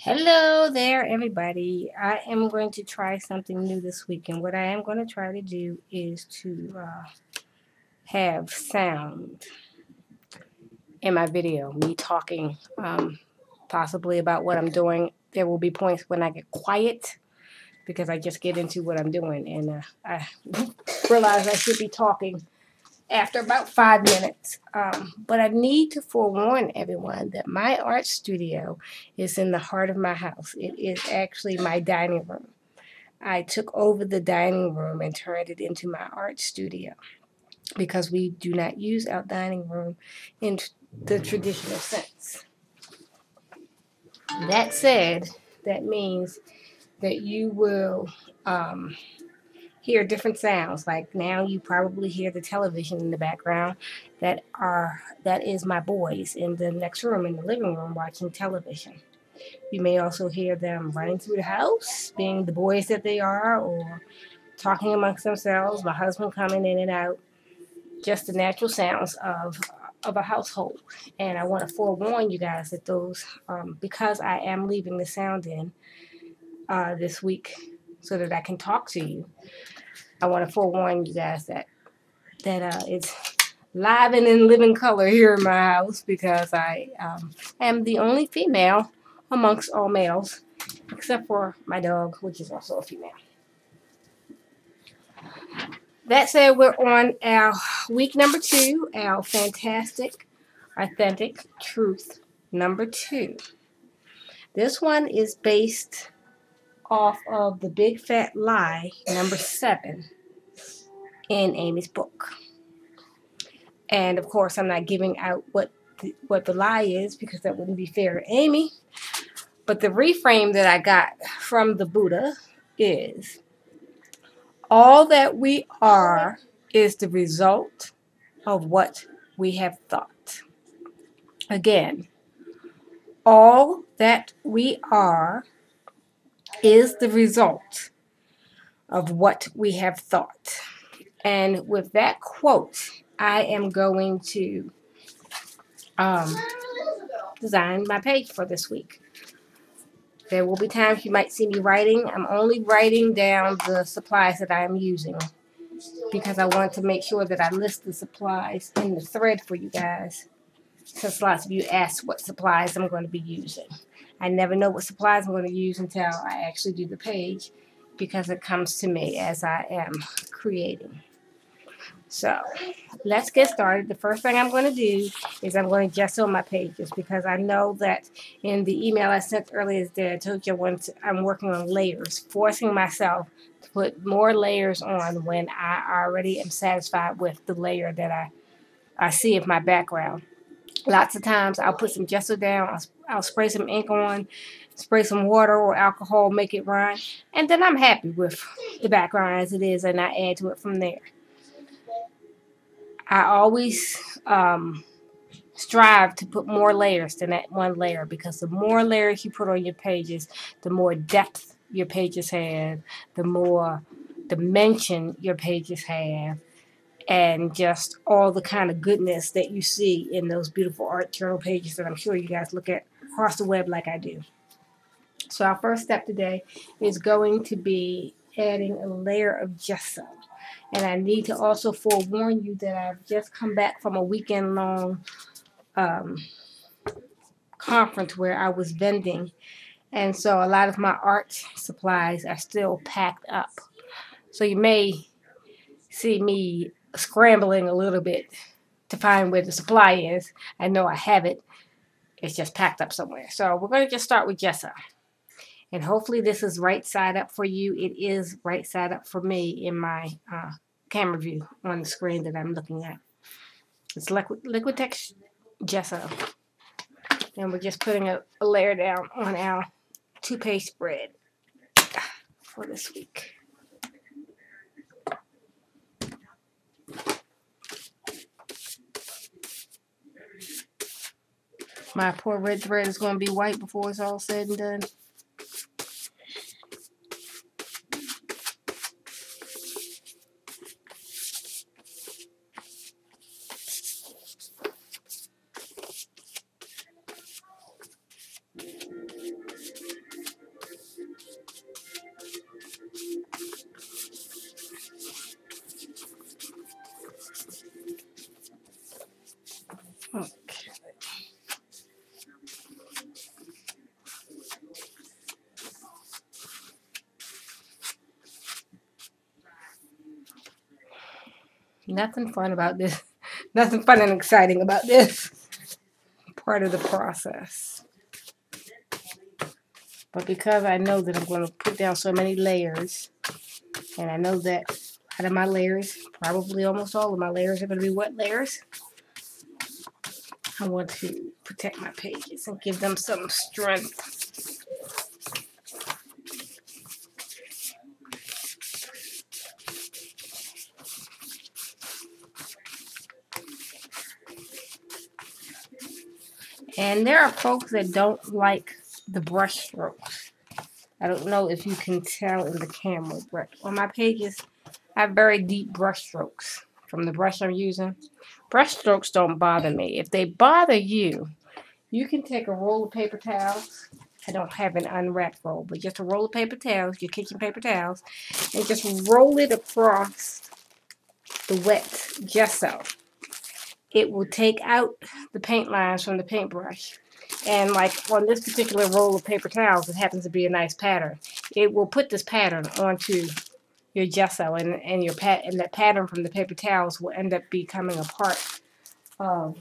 Hello there, everybody. I am going to try something new this week, and what I am going to try to do is to have sound in my video, me talking possibly about what I'm doing. There will be points when I get quiet because I just get into what I'm doing, and I realize I should be talking after about 5 minutes. But I need to forewarn everyone that my art studio is in the heart of my house. It is actually my dining room. I took over the dining room and turned it into my art studio because we do not use our dining room in the traditional sense. That said, that means that you will hear different sounds. Like now, you probably hear the television in the background. That is my boys in the next room in the living room watching television. You may also hear them running through the house, being the boys that they are, or talking amongst themselves, my husband coming in and out, just the natural sounds of a household. And I want to forewarn you guys that those, because I am leaving the sound in this week so that I can talk to you, I want to forewarn you guys that it's live and in living color here in my house because I am the only female amongst all males, except for my dog, which is also a female. That said, we're on our week number 2, our fantastic, authentic truth number 2. This one is based off of the Big Fat Lie number 7 in Amy's book. And of course, I'm not giving out what the lie is because that wouldn't be fair to Amy. But the reframe that I got from the Buddha is all that we are is the result of what we have thought. Again, all that we are is the result of what we have thought. And with that quote, I am going to design my page for this week. There will be times you might see me writing. I'm only writing down the supplies that I am using because I want to make sure that I list the supplies in the thread for you guys, since lots of you asked what supplies I'm going to be using. I never know what supplies I'm going to use until I actually do the page because it comes to me as I am creating. So let's get started. The first thing I'm going to do is I'm going to gesso my pages because I know that in the email I sent earlier today, I told you I'm working on layers, forcing myself to put more layers on when I already am satisfied with the layer that I see of my background. Lots of times I'll put some gesso down, I'll spray some ink on, spray some water or alcohol, make it run, and then I'm happy with the background as it is, and I add to it from there. I always strive to put more layers than that one layer because the more layers you put on your pages, the more depth your pages have, the more dimension your pages have, and just all the kind of goodness that you see in those beautiful art journal pages that I'm sure you guys look at across the web like I do. So our first step today is going to be adding a layer of gesso. And I need to also forewarn you that I've just come back from a weekend-long conference where I was vending. And so a lot of my art supplies are still packed up. So you may see me scrambling a little bit to find where the supply is. I know I have it. It's just packed up somewhere. So we're going to just start with gesso. And hopefully this is right side up for you. It is right side up for me in my camera view on the screen that I'm looking at. It's Liquitex gesso. And we're just putting a layer down on our 2-page spread for this week. My poor red thread is going to be white before it's all said and done. Nothing fun about this. Nothing fun and exciting about this part of the process. But because I know that I'm going to put down so many layers, and I know that out of my layers, probably almost all of my layers are going to be wet layers, I want to protect my pages and give them some strength. And there are folks that don't like the brush strokes. I don't know if you can tell in the camera, but on my pages, I have very deep brush strokes from the brush I'm using. Brush strokes don't bother me. If they bother you, you can take a roll of paper towels. I don't have an unwrapped roll, but just a roll of paper towels, your kitchen paper towels, and just roll it across the wet gesso. It will take out the paint lines from the paintbrush. And like on this particular roll of paper towels, it happens to be a nice pattern. It will put this pattern onto your gesso, and that pattern from the paper towels will end up becoming a part of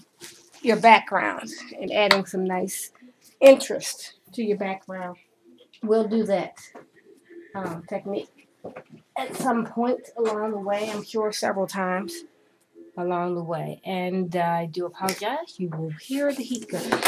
your background and adding some nice interest to your background. We'll do that technique at some point along the way. I'm sure several times along the way. And I do apologize. You will hear the heat gun.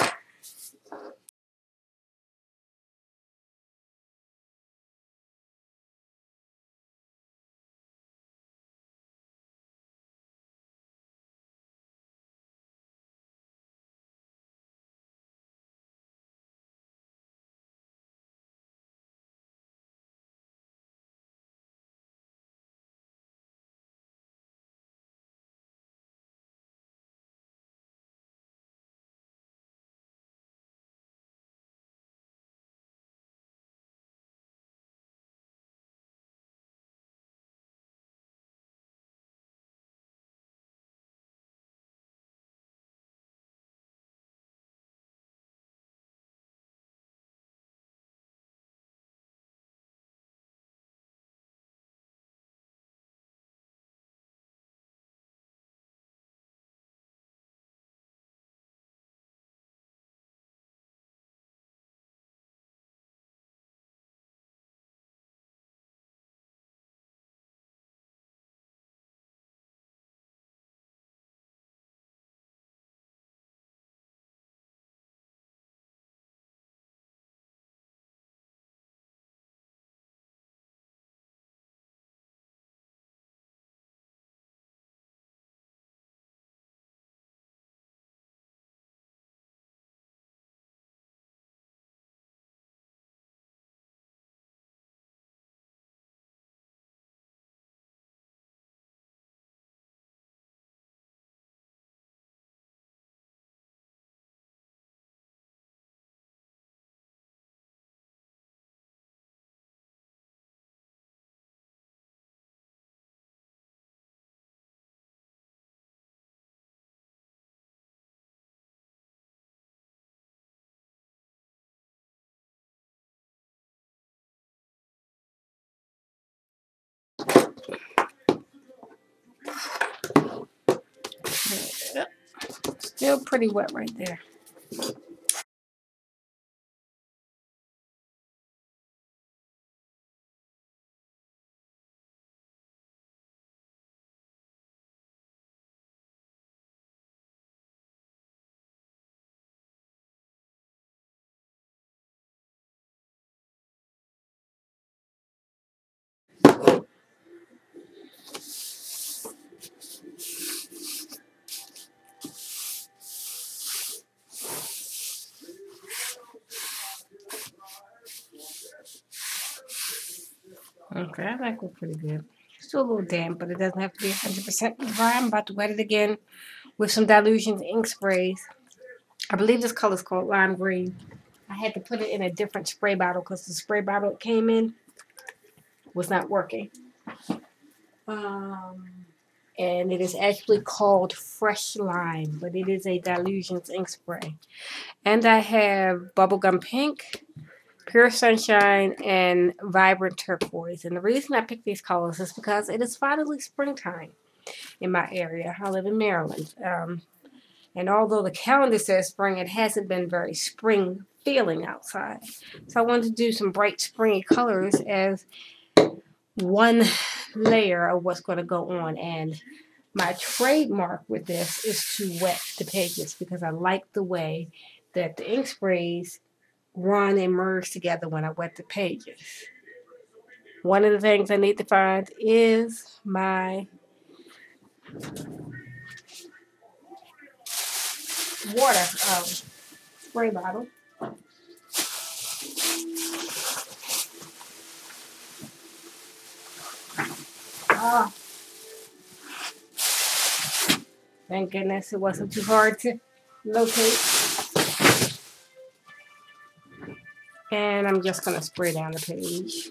Still pretty wet right there. Okay, I think we're pretty good. Still a little damp, but it doesn't have to be 100% dry. I'm about to wet it again with some Dylusions ink sprays. I believe this color is called lime green. I had to put it in a different spray bottle because the spray bottle it came in was not working. And it is actually called Fresh Lime, but it is a Dylusions ink spray. And I have Bubblegum Pink, Pure Sunshine, and Vibrant Turquoise. And the reason I picked these colors is because it is finally springtime. in my area. I live in Maryland. And although the calendar says spring, it hasn't been very spring feeling outside. So I wanted to do some bright springy colors as one layer of what's going to go on. And my trademark with this is to wet the pages because I like the way that the ink sprays run and merge together when I wet the pages. One of the things I need to find is my water spray bottle. Ah, thank goodness it wasn't too hard to locate. And I'm just going to spray down the page.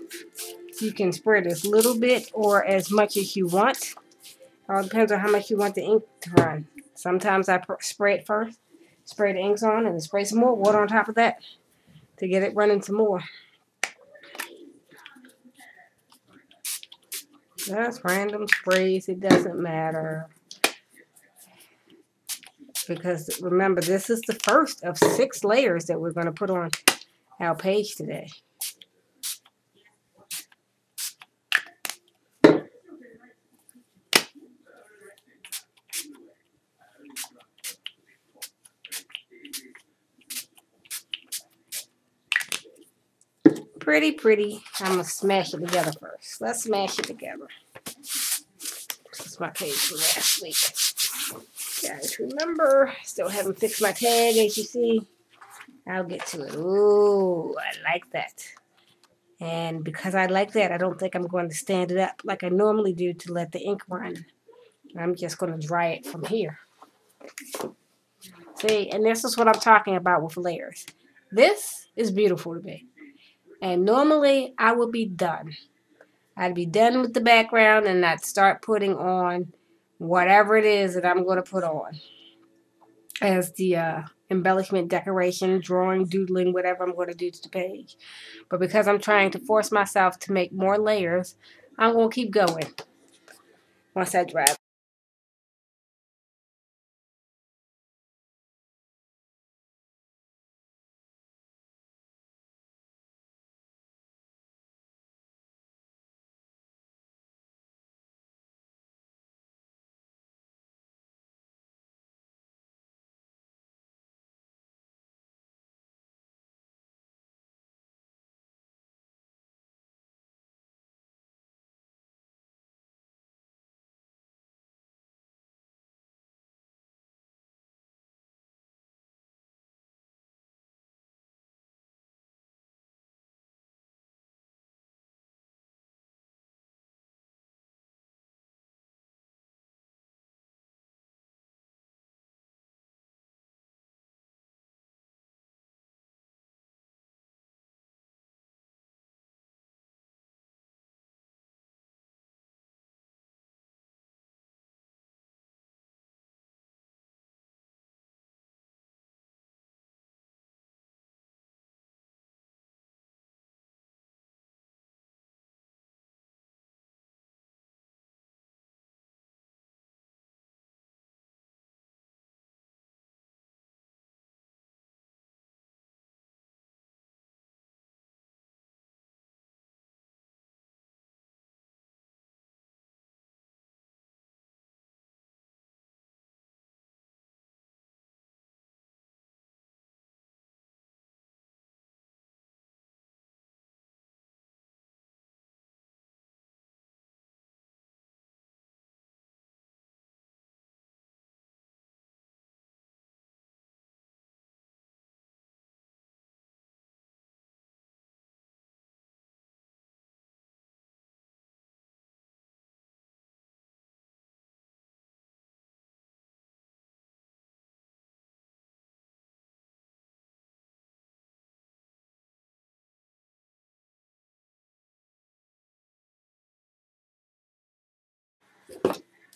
You can spray it as little bit or as much as you want. It all depends on how much you want the ink to run. Sometimes I spray it first, spray the inks on, and then spray some more water on top of that to get it running some more. Just random sprays, it doesn't matter. Because remember, this is the first of 6 layers that we're going to put on our page today. Pretty, pretty. I'm going to smash it together first. Let's smash it together. This is my page from last week. Guys, remember, still haven't fixed my tag, as you see. I'll get to it. Ooh, I like that. And because I like that, I don't think I'm going to stand it up like I normally do to let the ink run. I'm just going to dry it from here. See, and this is what I'm talking about with layers. This is beautiful to me. And normally, I would be done. I'd be done with the background and I'd start putting on whatever it is that I'm going to put on as the embellishment, decoration, drawing, doodling, whatever I'm going to do to the page. But because I'm trying to force myself to make more layers, I'm going to keep going once I dry.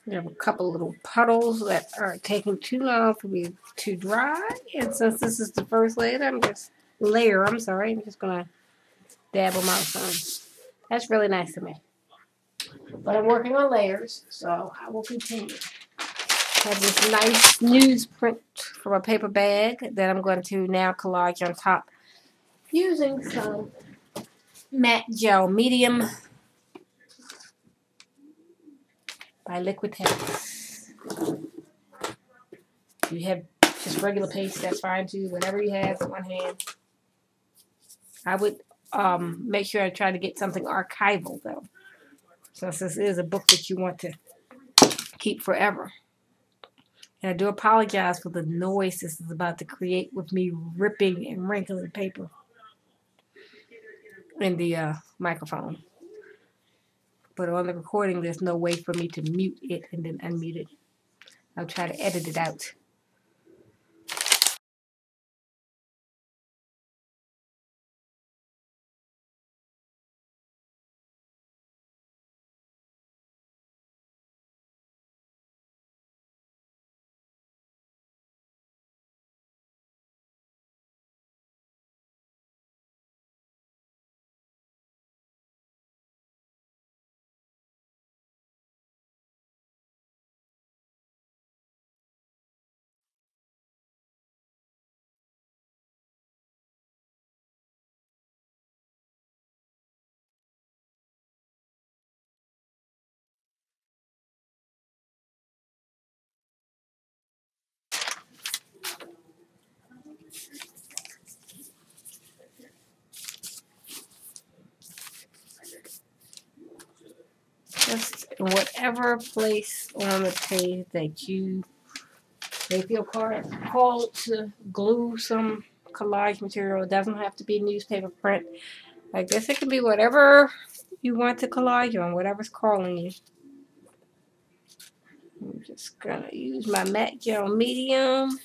We have a couple little puddles that are taking too long for me to dry. And since this is the first layer, I'm just going to dab them out some. That's really nice of me. But I'm working on layers, so I will continue. I have this nice newsprint from a paper bag that I'm going to now collage on top using some matte gel medium by Liquitex. If you have just regular paste, that's fine too. Whatever you have in one hand. I would make sure I try to get something archival though, since this is a book that you want to keep forever. And I do apologize for the noise this is about to create with me ripping and wrinkling paper in the microphone. But on the recording, there's no way for me to mute it and then unmute it. I'll try to edit it out. Just whatever place on the page that you may feel called to glue some collage material. It doesn't have to be newspaper print. I guess it can be whatever you want to collage on, whatever's calling you. I'm just gonna use my matte gel medium.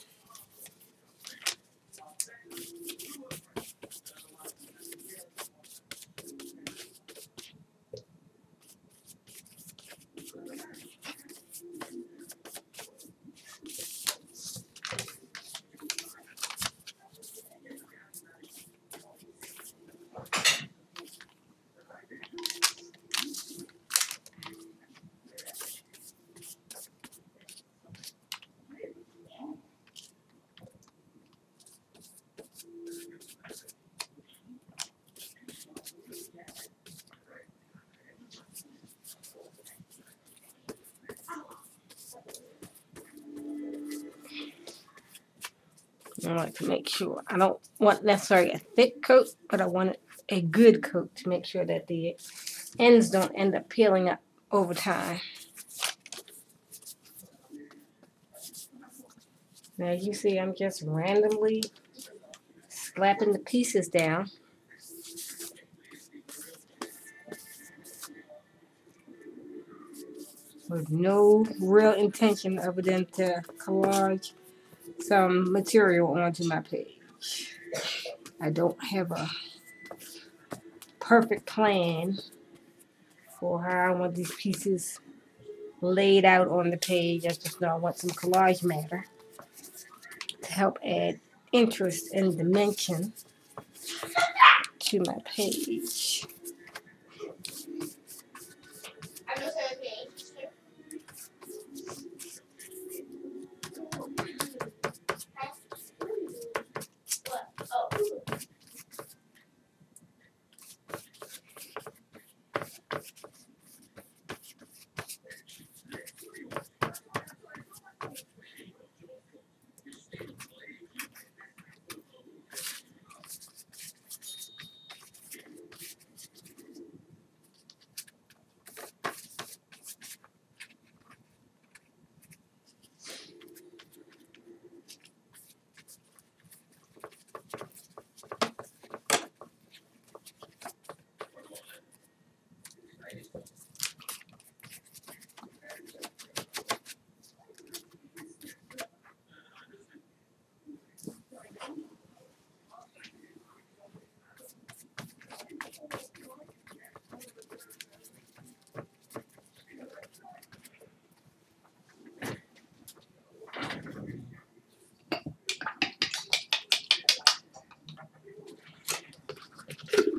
I like to make sure. I don't want necessarily a thick coat, but I want a good coat to make sure that the ends don't end up peeling up over time. Now you see I'm just randomly slapping the pieces down. With no real intention other than to collage some material onto my page. I don't have a perfect plan for how I want these pieces laid out on the page. I just know I want some collage matter to help add interest and dimension to my page.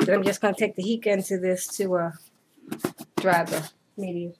Then I'm just going to take the heat gun to this to dry the Medium.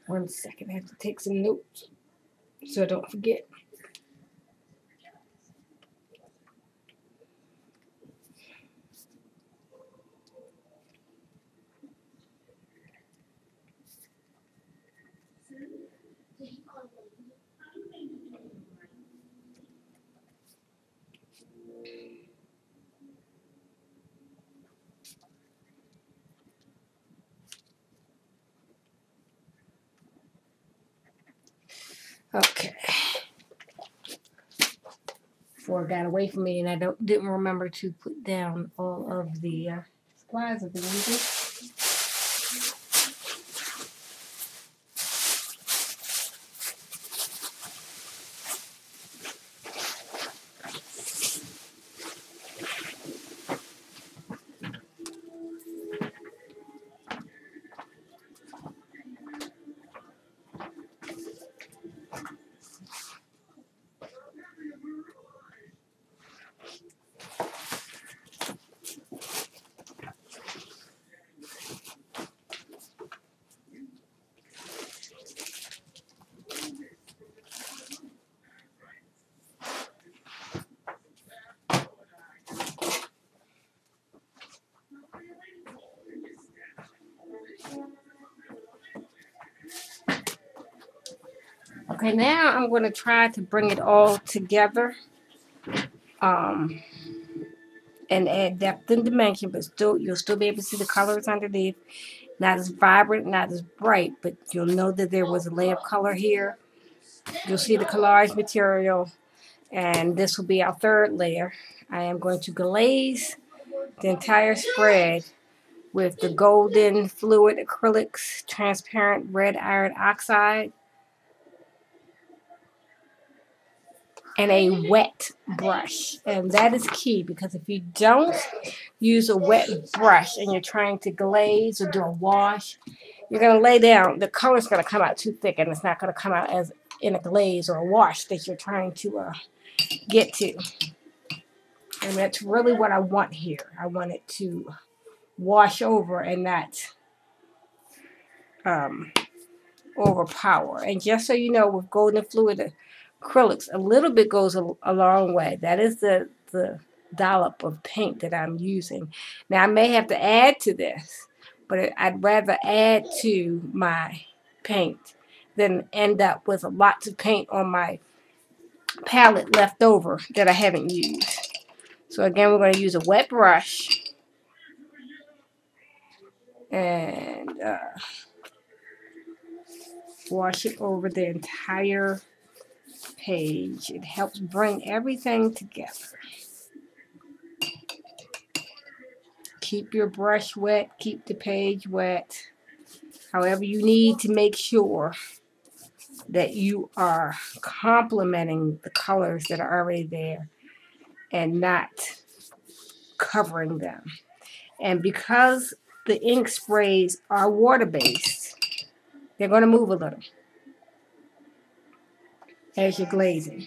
One second, I have to take some notes so I don't forget. Okay. Before it got away from me and I didn't remember to put down all of the supplies I've been using. Okay, now I'm going to try to bring it all together and add depth and dimension, but still you'll still be able to see the colors underneath. Not as vibrant, not as bright, but you'll know that there was a layer of color here. You'll see the collage material, and this will be our third layer. I am going to glaze the entire spread with the golden fluid acrylics transparent red iron oxide and a wet brush. And that is key, because if you don't use a wet brush and you're trying to glaze or do a wash, you're going to lay down, the color's going to come out too thick and it's not going to come out as in a glaze or a wash that you're trying to get to. And that's really what I want here. I want it to wash over and not overpower. And just so you know, with golden fluid acrylics, a little bit goes a long way. That is the dollop of paint that I'm using. Now I may have to add to this, but I'd rather add to my paint than end up with lots of paint on my palette left over that I haven't used. So again, we're going to use a wet brush and wash it over the entire page. It helps bring everything together. Keep your brush wet, keep the page wet. However you need to make sure that you are complementing the colors that are already there and not covering them. And because the ink sprays are water-based, they're going to move a little as you're glazing.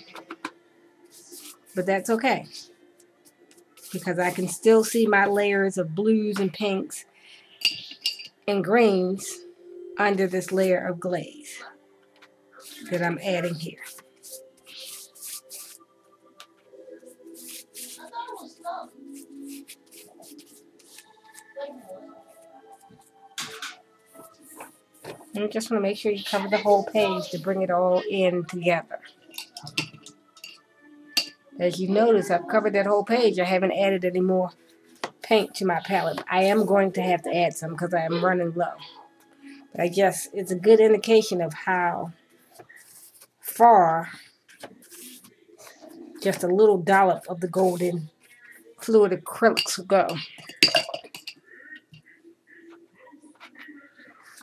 But that's okay, because I can still see my layers of blues and pinks and greens under this layer of glaze that I'm adding here. And you just want to make sure you cover the whole page to bring it all in together. As you notice, I've covered that whole page. I haven't added any more paint to my palette. I am going to have to add some because I am running low. But I guess it's a good indication of how far just a little dollop of the golden fluid acrylics will go.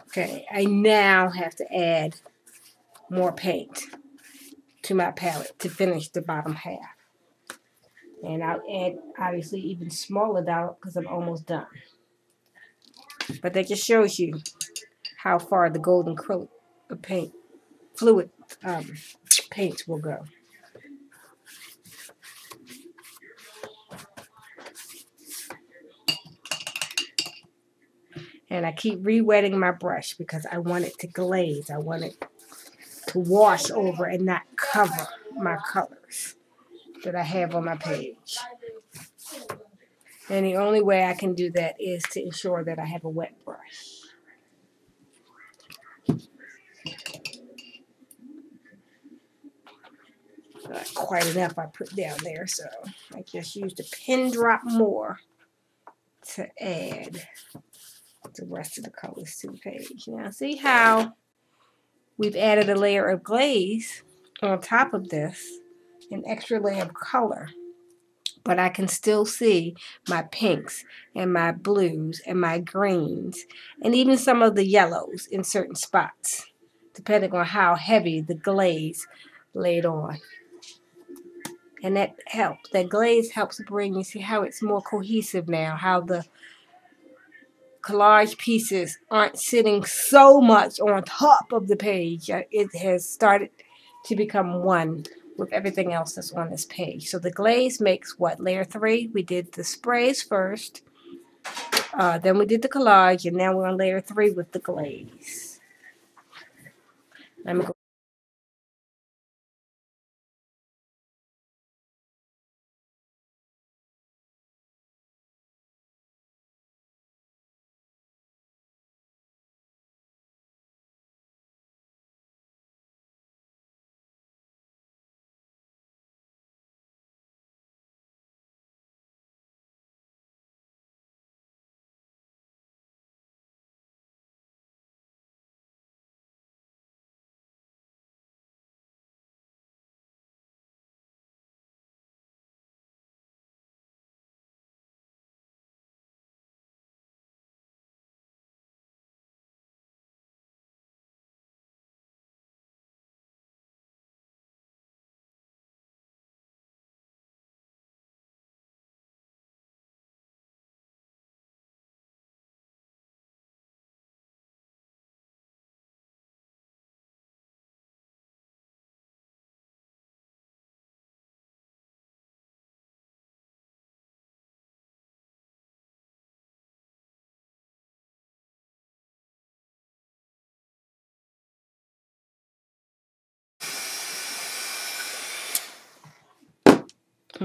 Okay, I now have to add more paint to my palette to finish the bottom half. And I'll add, obviously, even smaller dollop because I'm almost done. But that just shows you how far the golden acrylic paint, fluid paints will go. And I keep re-wetting my brush because I want it to glaze. I want it to wash over and not cover my colors that I have on my page. And the only way I can do that is to ensure that I have a wet brush. Not quite enough I put down there, so I just used a pin drop more to add the rest of the colors to the page. Now see how we've added a layer of glaze on top of this, an extra layer of color, but I can still see my pinks and my blues and my greens and even some of the yellows in certain spots, depending on how heavy the glaze laid on. And that helps. That glaze helps bring, you see how it's more cohesive now, how the collage pieces aren't sitting so much on top of the page. It has started to become one with everything else that's on this page. So the glaze makes what? Layer 3? We did the sprays first, then we did the collage, and now we're on layer 3 with the glaze. Let me go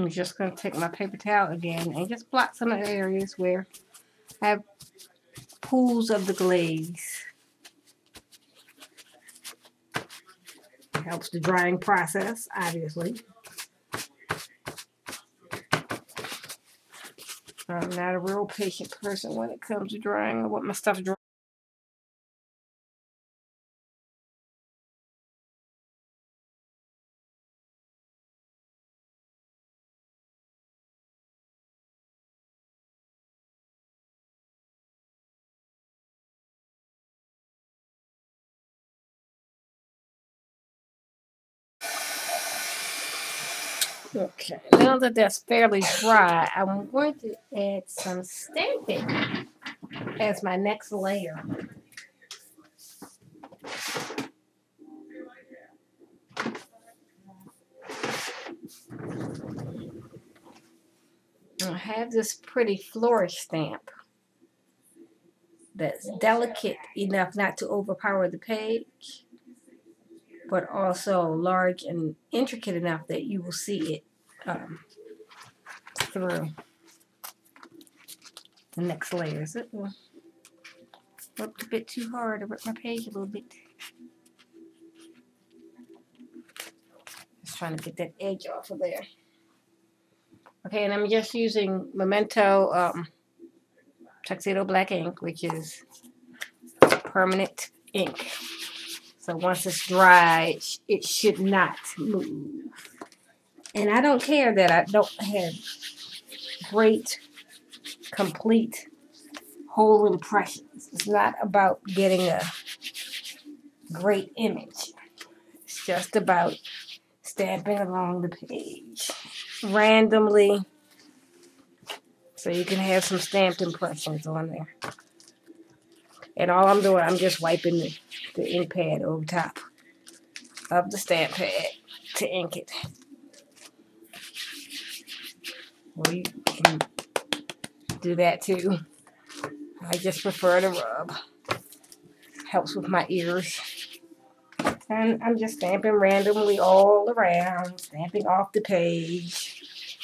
I'm just going to take my paper towel again and just blot some of the areas where I have pools of the glaze. It helps the drying process, obviously. I'm not a real patient person when it comes to drying. I want my stuff dry. Okay, now that that's fairly dry, I'm going to add some stamping as my next layer. I have this pretty flourish stamp that's delicate enough not to overpower the page, but also large and intricate enough that you will see it through the next layers. It worked a bit too hard. I ripped my page a little bit. Just trying to get that edge off of there. Okay, and I'm just using Memento Tuxedo Black ink, which is permanent ink. So once it's dry, it should not move. And I don't care that I don't have great, complete, whole impressions. It's not about getting a great image. It's just about stamping along the page randomly so you can have some stamped impressions on there. And all I'm doing, I'm just wiping the ink pad over top of the stamp pad to ink it. Or you can do that too. I just prefer to rub. Helps with my ears. And I'm just stamping randomly all around, stamping off the page.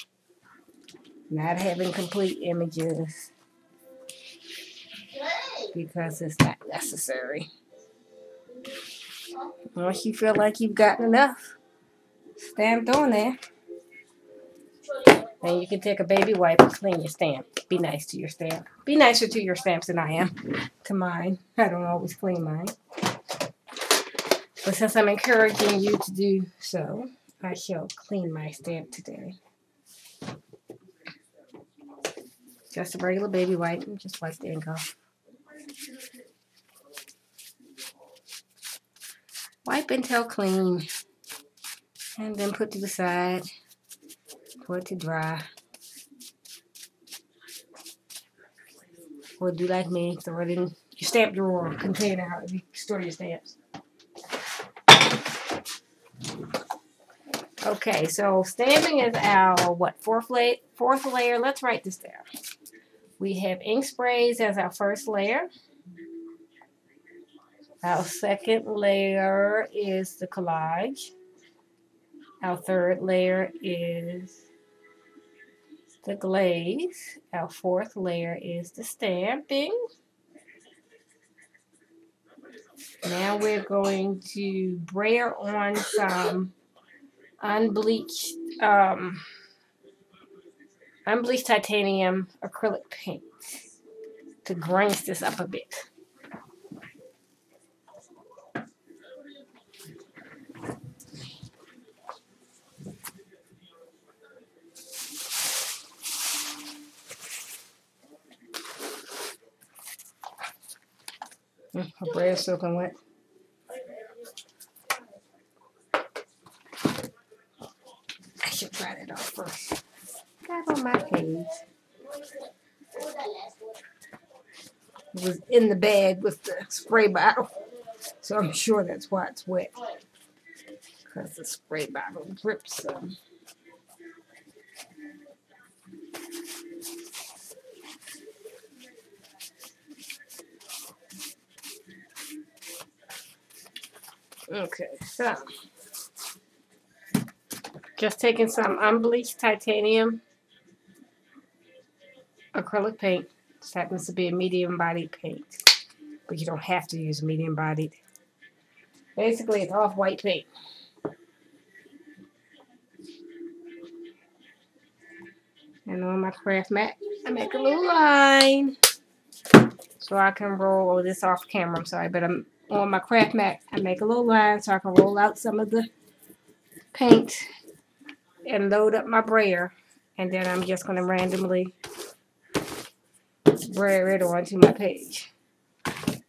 Not having complete images because it's not necessary. Once you feel like you've gotten enough stamped on there, then you can take a baby wipe and clean your stamp. Be nice to your stamp. Be nicer to your stamps than I am to mine. I don't always clean mine. But since I'm encouraging you to do so, I shall clean my stamp today. Just a regular baby wipe and just wipe the ink off. Wipe until clean. And then put to the side for it to dry. Or do like me, throw it in your stamp drawer container how you store your stamps. Okay, so stamping is our fourth layer. Let's write this down. We have ink sprays as our first layer. Our second layer is the collage. Our third layer is the glaze. Our fourth layer is the stamping. Now we're going to brayer on some unbleached titanium acrylic paint to grease this up a bit. My brayer is soaking wet. I should try that off first. Got on my page. It was in the bag with the spray bottle, so I'm sure that's why it's wet. Because the spray bottle drips some. Okay, so Just taking some unbleached titanium acrylic paint. This happens to be a medium bodied paint, but you don't have to use medium bodied. Basically, it's off white paint. And on my craft mat, I make a little line so I can roll this off camera. I'm sorry, but I'm on my craft mat. I make a little line so I can roll out some of the paint and load up my brayer. And then I'm just going to randomly brayer it onto my page.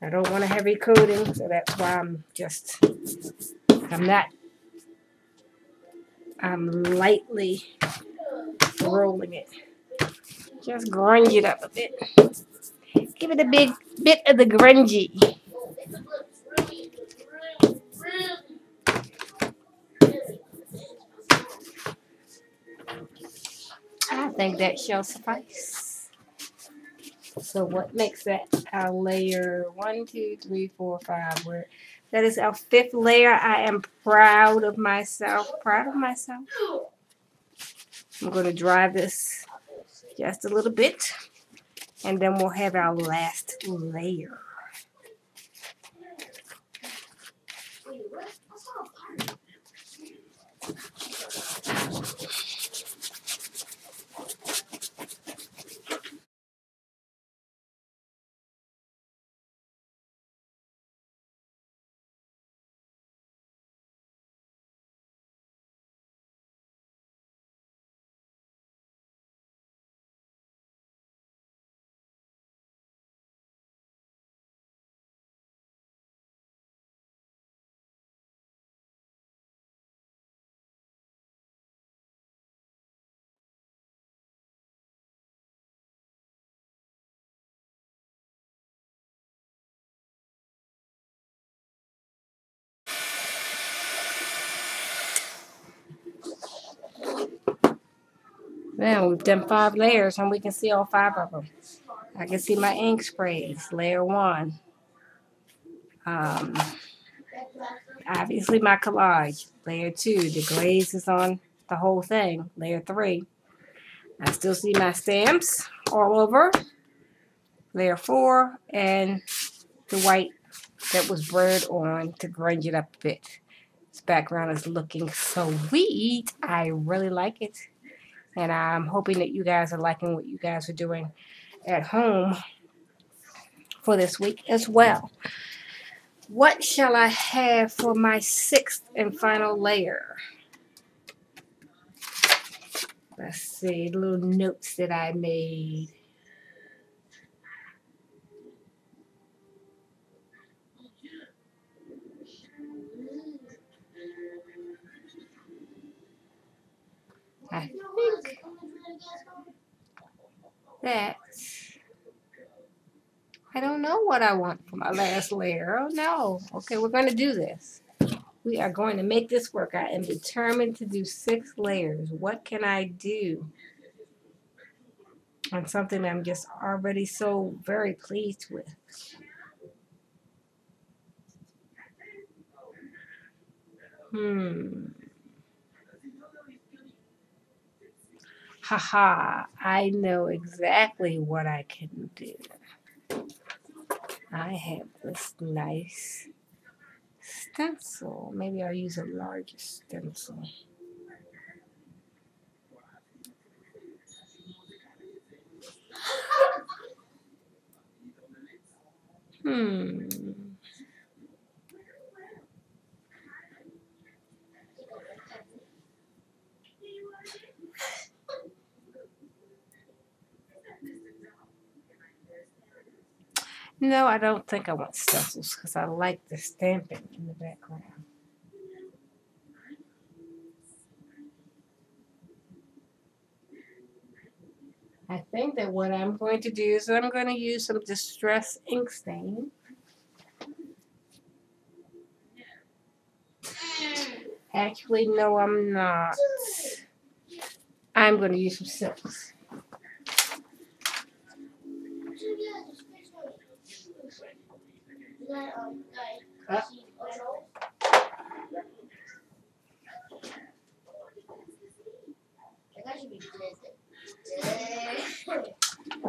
I don't want a heavy coating, so that's why I'm lightly rolling it. Just grunge it up a bit. Give it a big bit of the grungy. I think that shall suffice. So what makes that our layer 1, 2, 3, 4, 5? That is our 5th layer. I am proud of myself. Proud of myself. I'm going to dry this just a little bit. And then we'll have our last layer. Now we've done 5 layers and we can see all 5 of them. I can see my ink sprays, layer 1. Obviously my collage, layer 2. The glaze is on the whole thing, layer 3. I still see my stamps all over, layer 4, and the white that was brayered on to grunge it up a bit. This background is looking sweet. I really like it. And I'm hoping that you guys are liking what you guys are doing at home for this week as well. What shall I have for my 6th and final layer? Let's see, little notes that I made. I think that I don't know what I want for my last layer. Oh no. Okay, we're going to do this. We are going to make this work. I am determined to do 6 layers. What can I do? On something I'm just already so very pleased with. Haha, I know exactly what I can do. I have this nice stencil. Maybe I'll use a larger stencil. No, I don't think I want stencils because I like the stamping in the background. I think that what I'm going to do is I'm going to use some Distress ink stain. Actually, no, I'm not. I'm going to use some silks.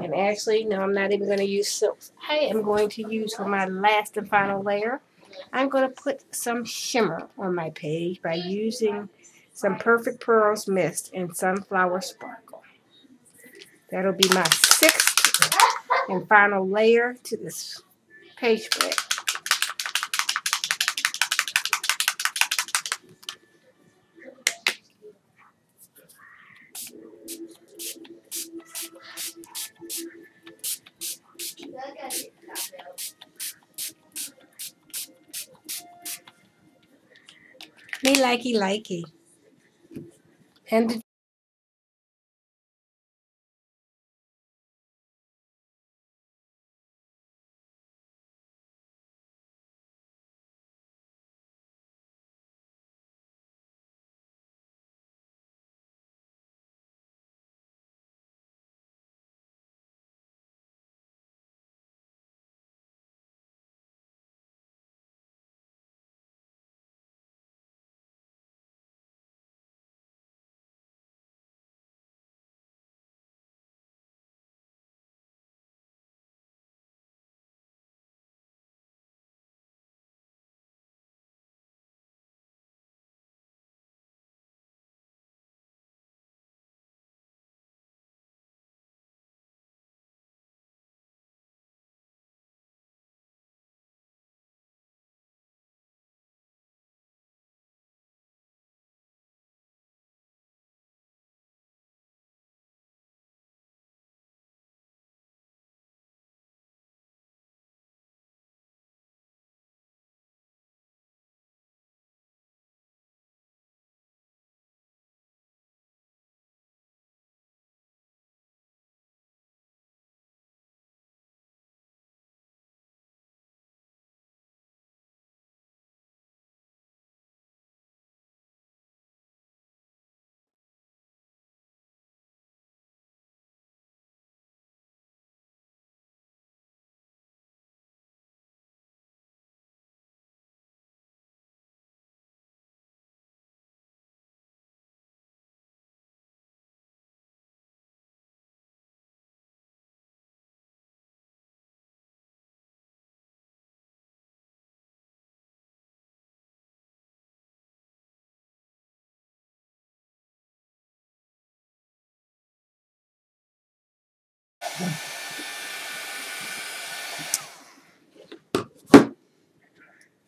And actually, no, I'm not even going to use silks. I am going to use for my last and final layer, I'm going to put some shimmer on my page by using some Perfect Pearls Mist and Sunflower Sparkle. That'll be my sixth and final layer to this page spread. Me likey. And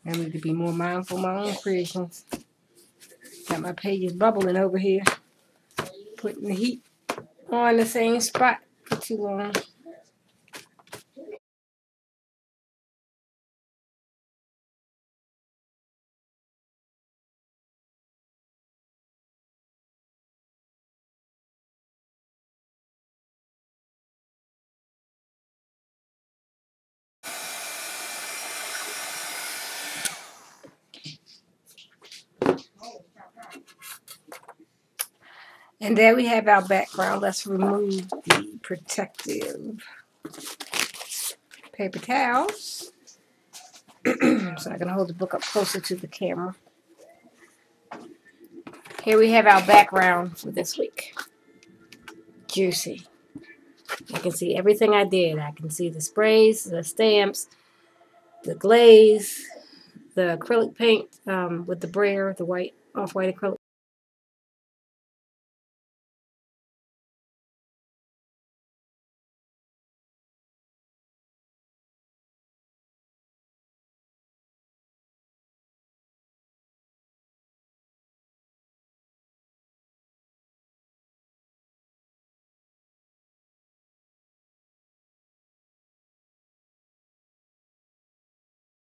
I need to be more mindful of my own creations. Got my pages bubbling over here. Putting the heat on the same spot for too long. And there we have our background. Let's remove the protective paper towels. So I'm going to hold the book up closer to the camera. Here we have our background for this week. Juicy. I can see everything I did. I can see the sprays, the stamps, the glaze, the acrylic paint with the brayer, the white, off-white acrylic